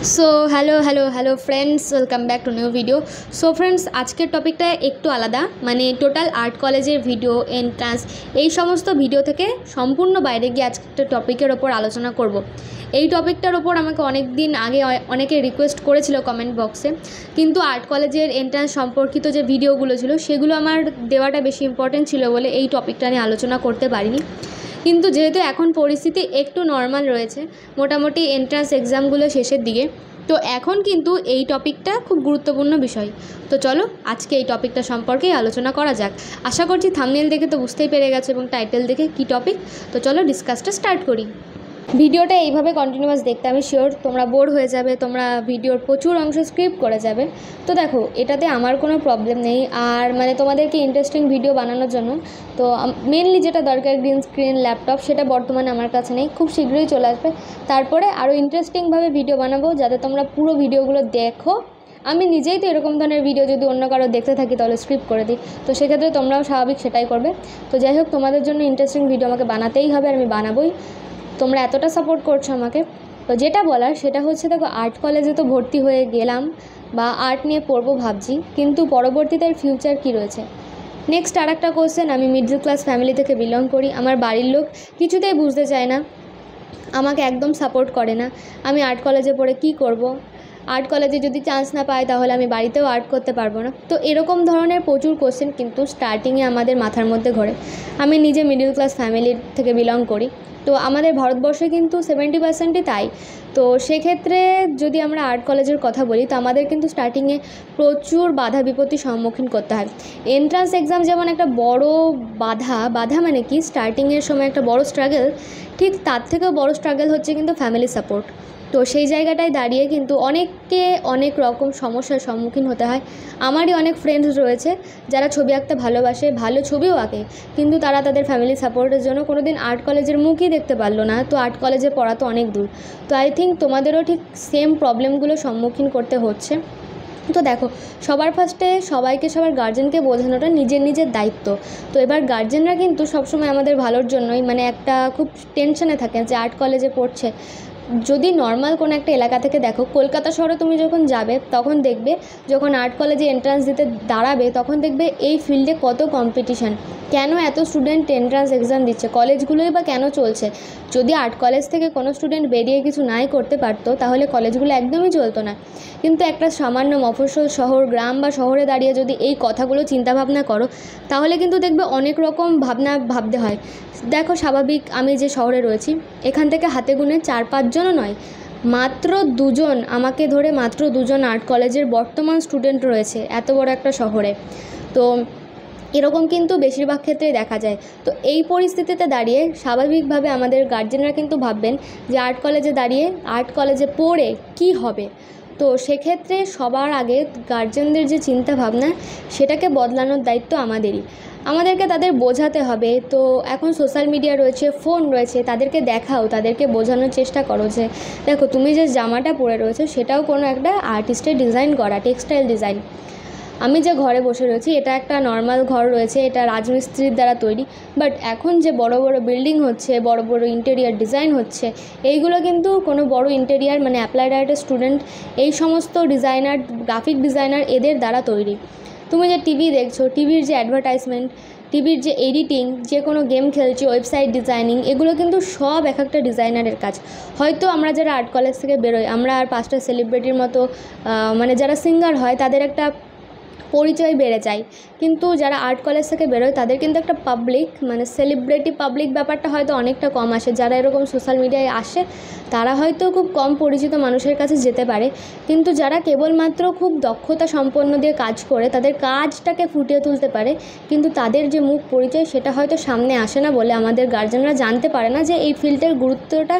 So hello friends, welcome back to new video. So friends, আজকের টপিকটা একটু আলাদা, মানে টোটাল আর্ট কলেজের ভিডিও, এন্ট্রান্স, এই সমস্ত ভিডিও থেকে সম্পূর্ণ বাইরে গিয়ে আজকে একটা টপিকের ওপর আলোচনা করব। এই টপিকটার ওপর আমাকে অনেক দিন আগে অনেকে রিকোয়েস্ট করেছিল কমেন্ট বক্সে, কিন্তু আর্ট কলেজের এন্ট্রান্স সম্পর্কিত যে ভিডিওগুলো ছিল সেগুলো আমার দেওয়াটা বেশি ইম্পর্টেন্ট ছিল বলে এই টপিকটা নিয়ে আলোচনা করতে পারিনি। কিন্তু যেহেতু এখন পরিস্থিতি একটু নর্মাল রয়েছে, মোটামুটি এন্ট্রান্স এক্সামগুলো শেষের দিকে, তো এখন কিন্তু এই টপিকটা খুব গুরুত্বপূর্ণ বিষয়। তো চলো আজকে এই টপিকটা সম্পর্কেই আলোচনা করা যাক। আশা করছি থাম্বনেল দেখে তো বুঝতেই পেরে গেছো এবং টাইটেল দেখে কী টপিক। তো চলো ডিসকাসটা স্টার্ট করি। ভিডিওটা এইভাবে কন্টিনিউয়াস দেখতে আমি শিওর তোমরা বোর হয়ে যাবে, তোমরা ভিডিওর প্রচুর অংশ স্ক্রিপ্ট করে যাবে। তো দেখো, এটাতে আমার কোনো প্রবলেম নেই, আর মানে তোমাদেরকে ইন্টারেস্টিং ভিডিও বানানোর জন্য তো মেনলি যেটা দরকার, গ্রিন স্ক্রিন, ল্যাপটপ, সেটা বর্তমানে আমার কাছে নেই, খুব শীঘ্রই চলে আসবে। তারপরে আরও ইন্টারেস্টিংভাবে ভিডিও বানাবো যাতে তোমরা পুরো ভিডিওগুলো দেখো। আমি নিজেই তো এরকম ধরনের ভিডিও যদি অন্য কারো দেখতে থাকি তাহলে স্ক্রিপ্ট করে দিই, তো সেক্ষেত্রে তোমরাও স্বাভাবিক সেটাই করবে। তো যাই হোক, তোমাদের জন্য ইন্টারেস্টিং ভিডিও আমাকে বানাতেই হবে, আর আমি বানাবোই। তোমরা এতটা সাপোর্ট করছো আমাকে। তো যেটা বলার সেটা হচ্ছে, দেখো, আর্ট কলেজে তো ভর্তি হয়ে গেলাম বা আর্ট নিয়ে পড়বো ভাবছি, কিন্তু পরবর্তীতে ফিউচার কী রয়েছে। নেক্সট আর একটা কোশ্চেন, আমি মিডল ক্লাস ফ্যামিলি থেকে বিলং করি। আমার বাড়ির লোক কিছুতেই বুঝতে চায় না, আমাকে একদম সাপোর্ট করে না। আমি আর্ট কলেজে পড়ে কী করব, আর্ট কলেজে যদি চান্স না পাই তাহলে আমি বাড়িতেও আর্ট করতে পারবো না। তো এরকম ধরনের প্রচুর কোশ্চেন কিন্তু স্টার্টিংয়ে আমাদের মাথার মধ্যে ঘোরে। আমি নিজে মিডল ক্লাস ফ্যামিলির থেকে বিলং করি, তো আমাদের ভারতবর্ষে কিন্তু 70%ই তাই। তো সেক্ষেত্রে যদি আমরা আর্ট কলেজের কথা বলি, তো আমাদের কিন্তু স্টার্টিংয়ে প্রচুর বাধা বিপত্তির সম্মুখীন করতে হয়। এন্ট্রান্স এক্সাম যেমন একটা বড় বাধা মানে কি, স্টার্টিংয়ের সময় একটা বড় স্ট্রাগল, ঠিক তার থেকেও বড় স্ট্রাগল হচ্ছে কিন্তু ফ্যামিলি সাপোর্ট। তো সেই জায়গাটায় দাঁড়িয়ে কিন্তু অনেককে অনেক রকম সমস্যার সম্মুখীন হতে হয়। আমারই অনেক ফ্রেন্ডস রয়েছে যারা ছবি আঁকতে ভালোবাসে, ভালো ছবিও আঁকে, কিন্তু তারা তাদের ফ্যামিলি সাপোর্টের জন্য কোনো দিন আর্ট কলেজের মুখই দেখতে পারলো না। তো আর্ট কলেজে পড়া তো অনেক দূর। তো আই থিঙ্ক তোমাদেরও ঠিক সেম প্রবলেমগুলো সম্মুখীন করতে হচ্ছে। তো দেখো, সবার ফার্স্টে সবাইকে, সবার গার্জেনকে বোঝানোটা নিজের দায়িত্ব। তো এবার গার্জেনরা কিন্তু সবসময় আমাদের ভালোর জন্যই, মানে একটা খুব টেনশনে থাকে যে আর্ট কলেজে পড়ছে। যদি নর্মাল কোনো একটা এলাকা থেকে দেখো, কলকাতা শহরে তুমি যখন যাবে তখন দেখবে, যখন আর্ট কলেজে এন্ট্রান্স দিতে দাঁড়াবে তখন দেখবে এই ফিল্ডে কত কম্পিটিশান, কেন এত স্টুডেন্ট এন্ট্রান্স এক্সাম দিচ্ছে, কলেজগুলোই বা কেন চলছে। যদি আর্ট কলেজ থেকে কোনো স্টুডেন্ট বেরিয়ে কিছু নাই করতে পারতো তাহলে কলেজগুলো একদমই চলতো না। কিন্তু একটা সামান্য মফস্বল শহর, গ্রাম বা শহরে দাঁড়িয়ে যদি এই কথাগুলো চিন্তাভাবনা করো তাহলে কিন্তু দেখবে অনেক রকম ভাবনা ভাবতে হয়। দেখো, স্বাভাবিক, আমি যে শহরে রয়েছি এখান থেকে হাতে গুনে 4-5 জনও নয়, মাত্র 2 জন, আমাকে ধরে মাত্র 2 জন আর্ট কলেজের বর্তমান স্টুডেন্ট রয়েছে এত বড় একটা শহরে। তো এরকম কিন্তু বেশিরভাগ ক্ষেত্রেই দেখা যায়। তো এই পরিস্থিতিতে দাঁড়িয়ে স্বাভাবিকভাবে আমাদের গার্জেনরা কিন্তু ভাববেন যে আর্ট কলেজে দাঁড়িয়ে, আর্ট কলেজে পড়ে কি হবে। তো সেক্ষেত্রে সবার আগে গার্জেনদের যে চিন্তা ভাবনা সেটাকে বদলানোর দায়িত্ব আমাদেরই। আমাদেরকে তাদের বোঝাতে হবে। তো এখন সোশ্যাল মিডিয়া রয়েছে, ফোন রয়েছে, তাদেরকে দেখাও, তাদেরকে বোঝানোর চেষ্টা করো যে দেখো, তুমি যে জামাটা পরে রয়েছে সেটাও কোনো একটা আর্টিস্টের ডিজাইন করা, টেক্সটাইল ডিজাইন। আমি যে ঘরে বসে রয়েছি এটা একটা নর্মাল ঘর রয়েছে, এটা রাজমিস্ত্রির দ্বারা তৈরি, বাট এখন যে বড় বড় বিল্ডিং হচ্ছে, বড় বড় ইন্টেরিয়ার ডিজাইন হচ্ছে, এইগুলো কিন্তু কোনো বড় ইন্টেরিয়ার মানে অ্যাপ্লাইড আর্টের স্টুডেন্ট, এই সমস্ত ডিজাইনার, গ্রাফিক ডিজাইনার, এদের দ্বারা তৈরি। তুমি যে টিভি দেখছো, টিভির যে অ্যাডভার্টাইজমেন্ট, টিভির যে এডিটিং, যে কোনো গেম খেলছি, ওয়েবসাইট ডিজাইনিং, এগুলো কিন্তু সব এক একটা ডিজাইনারের কাজ। হয়তো আমরা যারা আর্ট কলেজ থেকে বেরোই, আমরা আর 5টা সেলিব্রিটির মতো, মানে যারা সিঙ্গার হয় তাদের একটা পরিচয় বেড়ে যায়, কিন্তু যারা আর্ট কলেজ থেকে বেরোয় তাদের কিন্তু একটা পাবলিক, মানে সেলিব্রিটি পাবলিক ব্যাপারটা হয়তো অনেকটা কম আসে। যারা এরকম সোশ্যাল মিডিয়ায় আসে তারা হয়তো খুব কম পরিচিত মানুষের কাছে যেতে পারে, কিন্তু যারা কেবলমাত্র খুব দক্ষতা সম্পন্ন দিয়ে কাজ করে তাদের কাজটাকে ফুটিয়ে তুলতে পারে, কিন্তু তাদের যে মুখ পরিচয় সেটা হয়তো সামনে আসে না বলে আমাদের গার্জেনরা জানতে পারে না যে এই ফিল্ডের গুরুত্বটা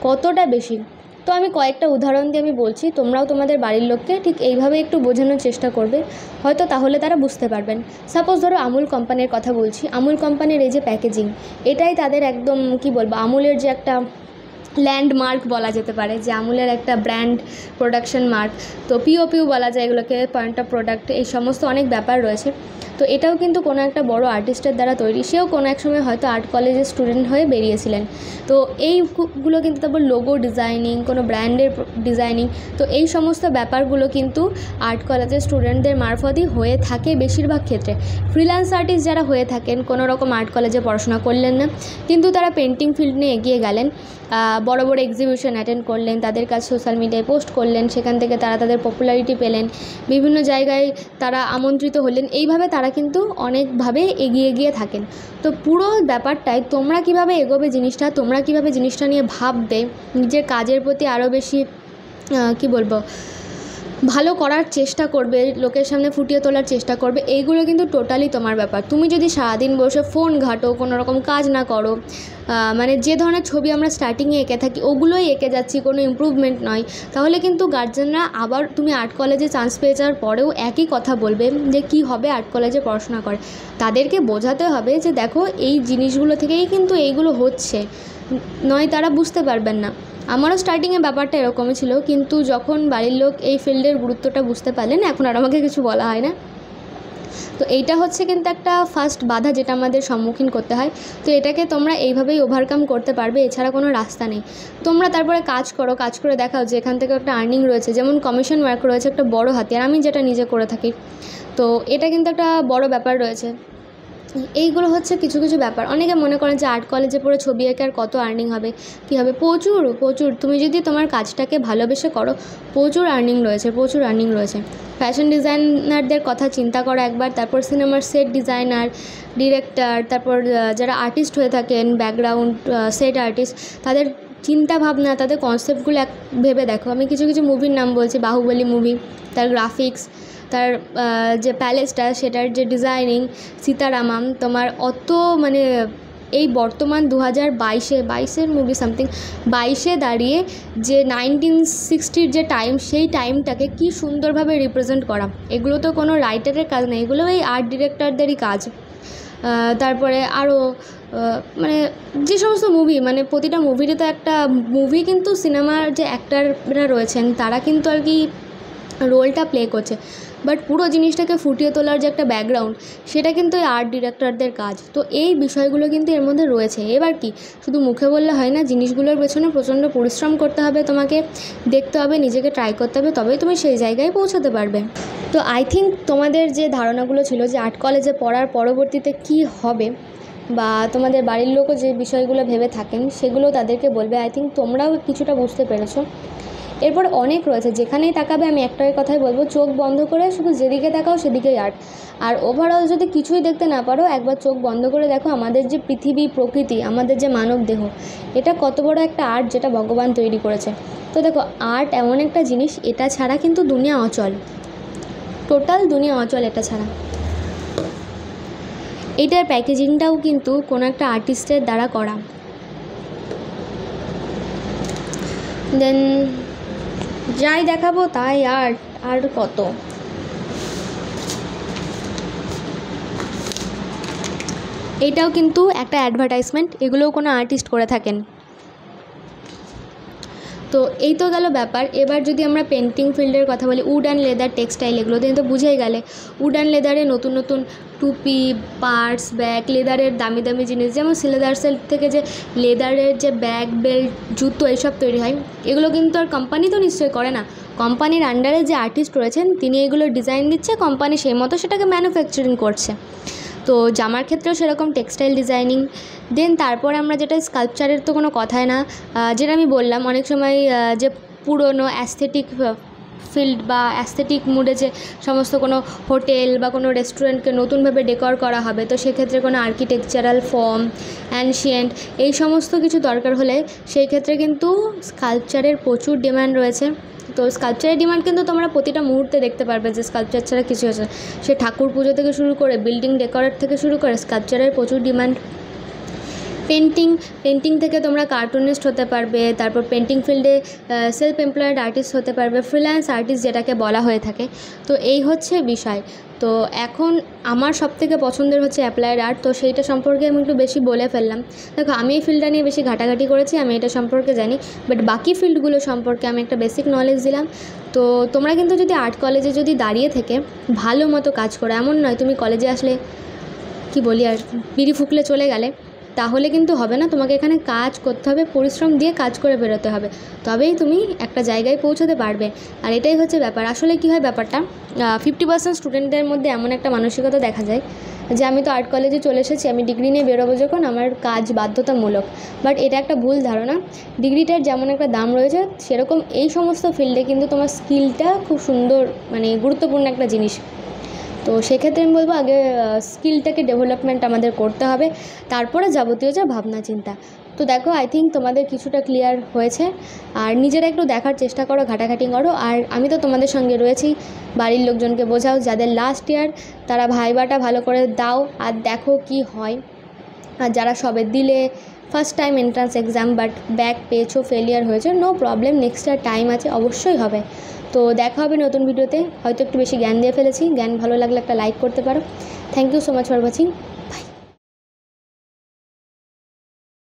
কতটা বেশি। তো আমি কয়েকটা উদাহরণ দিয়ে আমি বলছি, তোমরাও তোমাদের বাড়ির লোককে ঠিক এইভাবে একটু বোঝানোর চেষ্টা করবে, হয়তো তাহলে তারা বুঝতে পারবেন। সাপোজ ধরো আমুল কোম্পানির কথা বলছি, আমুল কোম্পানির এই যে প্যাকেজিং, এটাই তাদের একদম কি বলবো, আমুলের যে একটা ল্যান্ডমার্ক বলা যেতে পারে, যে আমুলের একটা ব্র্যান্ড প্রোডাকশন মার্ক। তো পিওপিও বলা যায় এগুলোকে, পয়েন্ট অফ প্রোডাক্ট, এই সমস্ত অনেক ব্যাপার রয়েছে। তো এটাও কিন্তু কোনো একটা বড় আর্টিস্টের দ্বারা তৈরি, সেও কোনো এক সময় হয়তো আর্ট কলেজের স্টুডেন্ট হয়ে বেরিয়েছিলেন। তো এইগুলো কিন্তু, তারপর লোগো ডিজাইনিং, কোনো ব্র্যান্ডের ডিজাইনিং, তো এই সমস্ত ব্যাপারগুলো কিন্তু আর্ট কলেজের স্টুডেন্টদের মারফতই হয়ে থাকে বেশিরভাগ ক্ষেত্রে। ফ্রিল্যান্স আর্টিস্ট যারা হয়ে থাকেন, কোনো রকম আর্ট কলেজে পড়াশোনা করলেন না, কিন্তু তারা পেন্টিং ফিল্ড নিয়ে এগিয়ে গেলেন, বড় বড় এক্সিবিশন অ্যাটেন্ড করলেন, তাদের কাজ সোশ্যাল মিডিয়ায় পোস্ট করলেন, সেখান থেকে তারা তাদের পপুলারিটি পেলেন, বিভিন্ন জায়গায় তারা আমন্ত্রিত হলেন, এইভাবে তারা কিন্তু অনেকভাবে এগিয়ে গিয়ে থাকেন। তো পুরো ব্যাপারটাই তোমরা কিভাবে এগোবে জিনিসটা, তোমরা কিভাবে জিনিসটা নিয়ে ভাববে, নিজের কাজের প্রতি আরও বেশি কি বলবো ভালো করার চেষ্টা করবে, লোকের সামনে ফুটিয়ে তোলার চেষ্টা করবে, এইগুলো কিন্তু টোটালি তোমার ব্যাপার। তুমি যদি সারাদিন বসে ফোন ঘাটো, কোনো রকম কাজ না করো, মানে যে ধরনের ছবি আমরা স্টার্টিংয়ে এঁকে থাকি ওগুলোই এঁকে যাচ্ছি, কোনো ইমপ্রুভমেন্ট নয়, তাহলে কিন্তু গার্জেনরা আবার তুমি আর্ট কলেজে চান্স পেয়ে যাওয়ার পরেও একই কথা বলবে যে কি হবে আর্ট কলেজে পড়াশোনা করে। তাদেরকে বোঝাতে হবে যে দেখো এই জিনিসগুলো থেকেই কিন্তু এইগুলো হচ্ছে, নয় তারা বুঝতে পারবেন না। আমারও স্টার্টিংয়ে ব্যাপারটা এরকমই ছিল, কিন্তু যখন বাড়ির লোক এই ফিল্ডের গুরুত্বটা বুঝতে পারলেন, এখন আর আমাকে কিছু বলা হয় না। তো এইটা হচ্ছে কিন্তু একটা ফার্স্ট বাধা যেটা আমাদের সম্মুখীন করতে হয়। তো এটাকে তোমরা এইভাবেই ওভারকাম করতে পারবে, এছাড়া কোনো রাস্তা নেই। তোমরা তারপরে কাজ করো, কাজ করে দেখাও যে এখান থেকে একটা আর্নিং রয়েছে, যেমন কমিশন ওয়ার্ক রয়েছে একটা বড় হাতিয়ার, আমি যেটা নিজে করে থাকি। তো এটা কিন্তু একটা বড় ব্যাপার রয়েছে। এইগুলো হচ্ছে কিছু কিছু ব্যাপার। অনেকে মনে করেন যে আর্ট কলেজে পড়ে ছবি এঁকে আর কত আর্নিং হবে, কী হবে, প্রচুর প্রচুর। তুমি যদি তোমার কাজটাকে ভালোবেসে করো, প্রচুর আর্নিং রয়েছে, প্রচুর আর্নিং রয়েছে। ফ্যাশন ডিজাইনারদের কথা চিন্তা করো একবার, তারপর সিনেমার সেট ডিজাইনার, ডিরেক্টর, তারপর যারা আর্টিস্ট হয়ে থাকেন, ব্যাকগ্রাউন্ড সেট আর্টিস্ট, তাদের চিন্তা ভাবনা, তাদের কনসেপ্টগুলো ভেবে দেখো। আমি কিছু কিছু মুভির নাম বলছি, বাহুবলী মুভি, তার গ্রাফিক্স, তার যে প্যালেসটা, সেটার যে ডিজাইনিং, সীতারামম, তোমার অত মানে এই বর্তমান 2022-এর মুভি সামথিং 22-এ দাঁড়িয়ে যে 1960-র যে টাইম, সেই টাইমটাকে কি সুন্দরভাবে রিপ্রেজেন্ট করা, এগুলো তো কোনো রাইটারের কাজ না, এগুলো এই আর্ট ডিরেক্টরদেরই কাজ। তারপরে আরও মানে যে সমস্ত মুভি, মানে প্রতিটা মুভিতে তো একটা মুভি কিন্তু সিনেমার যে অ্যাক্টাররা রয়েছেন তারা কিন্তু আর কি রোলটা প্লে করছে, বাট পুরো জিনিসটাকে ফুটিয়ে তোলার যে একটা ব্যাকগ্রাউন্ড, সেটা কিন্তু এই আর্ট ডিরেক্টরদের কাজ। তো এই বিষয়গুলো কিন্তু এর মধ্যে রয়েছে। এবার কি শুধু মুখে বললে হয় না, জিনিসগুলোর পেছনে প্রচণ্ড পরিশ্রম করতে হবে, তোমাকে দেখতে হবে, নিজেকে ট্রাই করতে হবে, তবেই তুমি সেই জায়গায় পৌঁছাতে পারবে। তো আই থিঙ্ক তোমাদের যে ধারণাগুলো ছিল যে আর্ট কলেজে পড়ার পরবর্তীতে কি হবে, বা তোমাদের বাড়ির লোকও যে বিষয়গুলো ভেবে থাকেন সেগুলো তাদেরকে বলবে, আই থিঙ্ক তোমরাও কিছুটা বুঝতে পেরেছো। এরপর অনেক রয়েছে, যেখানেই তাকাবে আমি একটাই কথাই বলবো, চোখ বন্ধ করে শুধু যেদিকে তাকাও সেদিকেই আর্ট। আর ওভারঅল যদি কিছুই দেখতে না পারো, একবার চোখ বন্ধ করে দেখো আমাদের যে পৃথিবী, প্রকৃতি, আমাদের যে মানব দেহ, এটা কত বড় একটা আর্ট যেটা ভগবান তৈরি করেছে। তো দেখো আর্ট এমন একটা জিনিস, এটা ছাড়া কিন্তু দুনিয়া অচল, টোটাল দুনিয়া অচল এটা ছাড়া। এটার প্যাকেজিংটাও কিন্তু কোনো একটা আর্টিস্টের দ্বারা করা। দেন যাই দেখাবো তাই আর্ট, আর কত। এটাও কিন্তু একটা অ্যাডভার্টাইজমেন্ট, এগুলোও কোনো আর্টিস্ট করে থাকেন। তো এই তো গেল ব্যাপার। এবার যদি আমরা পেন্টিং ফিল্ডের কথা বলি, উড অ্যান্ড লেদার, টেক্সটাইল, এগুলো দিয়ে তো বুঝেই গেলে। উড অ্যান্ড লেদারে নতুন নতুন টুপি, পার্স, ব্যাগ, লেদারের দামি দামি জিনিস, যেমন সিলেদার্সের থেকে যে লেদারের যে ব্যাগ, বেল্ট, জুতো এইসব তৈরি হয়, এগুলো কিন্তু আর কোম্পানি তো নিশ্চয়ই করে না, কোম্পানির আন্ডারে যে আর্টিস্ট রয়েছেন তিনি এগুলো ডিজাইন দিচ্ছে, কোম্পানি সেই মতো সেটাকে ম্যানুফ্যাকচারিং করছে। তো জামার ক্ষেত্রেও সেরকম টেক্সটাইল ডিজাইনিং। দেন তারপরে আমরা যেটা স্কাল্পচারের তো কোনো কথাই না, যেটা আমি বললাম অনেক সময় যে পুরনো অ্যাস্থেটিক ফিল্ড বা অ্যাস্থেটিক মুডে যে সমস্ত কোনো হোটেল বা কোনো রেস্টুরেন্টকে নতুনভাবে ডেকর করা হবে, তো সেক্ষেত্রে কোনো আর্কিটেকচারাল ফর্ম, অ্যানশিয়েন্ট, এই সমস্ত কিছু দরকার হলে সেই ক্ষেত্রে কিন্তু স্কাল্পচারের প্রচুর ডিমান্ড রয়েছে। তো স্কাল্পচারের ডিমান্ড কিন্তু তোমরা প্রতিটা মুহূর্তে দেখতে পারবে যে স্কাল্পচার ছাড়া কিছু হচ্ছে, সে ঠাকুর পুজো থেকে শুরু করে বিল্ডিং ডেকোরেট থেকে শুরু করে স্কাল্পচারের প্রচুর ডিমান্ড। পেন্টিং থেকে তোমরা কার্টুনিস্ট হতে পারবে, তারপর পেন্টিং ফিল্ডে সেলফ এমপ্লয়েড আর্টিস্ট হতে পারবে, ফ্রিল্যান্স আর্টিস্ট যেটাকে বলা হয়ে থাকে। তো এই হচ্ছে বিষয়। তো এখন আমার সবথেকে পছন্দের হচ্ছে অ্যাপ্লাইড আর্ট, তো সেইটা সম্পর্কে আমি একটু বেশি বলে ফেললাম। দেখো, আমি এই ফিল্ডটা নিয়ে বেশি ঘাটাঘাটি করেছি, আমি এটা সম্পর্কে জানি, বাট বাকি ফিল্ডগুলো সম্পর্কে আমি একটা বেসিক নলেজ দিলাম। তো তোমরা কিন্তু যদি আর্ট কলেজে যদি দাঁড়িয়ে থেকে ভালো মতো কাজ করো, এমন নয় তুমি কলেজে আসলে কি বলি আর বিড়ি ফুকলে চলে গেলে, তাহলে কিন্তু হবে না। তোমাকে এখানে কাজ করতে হবে, পরিশ্রম দিয়ে কাজ করে বেরোতে হবে, তবেই তুমি একটা জায়গায় পৌঁছাতে পারবে। আর এটাই হচ্ছে ব্যাপার। আসলে কী হয় ব্যাপারটা, 50% স্টুডেন্টদের মধ্যে এমন একটা মানসিকতা দেখা যায় যে আমি তো আর্ট কলেজে চলে এসেছি, আমি ডিগ্রি নিয়ে বেরোবো যখন, আমার কাজ বাধ্যতামূলক। বাট এটা একটা ভুল ধারণা। ডিগ্রিটার যেমন একটা দাম রয়েছে, সেরকম এই সমস্ত ফিল্ডে কিন্তু তোমার স্কিলটা খুব সুন্দর, মানে গুরুত্বপূর্ণ একটা জিনিস। তো সেক্ষেত্রে আমি বলবো আগে স্কিলটাকে ডেভেলপমেন্ট আমাদের করতে হবে, তারপরে যাবতীয় যা ভাবনা চিন্তা। তো দেখো, আই থিঙ্ক তোমাদের কিছুটা ক্লিয়ার হয়েছে। আর নিজেরা একটু দেখার চেষ্টা করো, ঘাটাঘাটি করো। আর আমি তো তোমাদের সঙ্গে রয়েছি, বাড়ির লোকজনকে বোঝাও, যাদের লাস্ট ইয়ার তারা ভাইবাটা ভালো করে দাও আর দেখো কি হয়। আর যারা সবে দিলে first time entrance exam but back পেয়েছো, ফেলিয়ার হয়েছে, no problem, next year time আছে, অবশ্যই হবে। তো দেখা হবে নতুন ভিডিওতে। হয়তো একটু বেশি জ্ঞান দিয়ে ফেলেছি, জ্ঞান ভালো লাগলে একটা লাইক করতে পারো। Thank you so much for watching.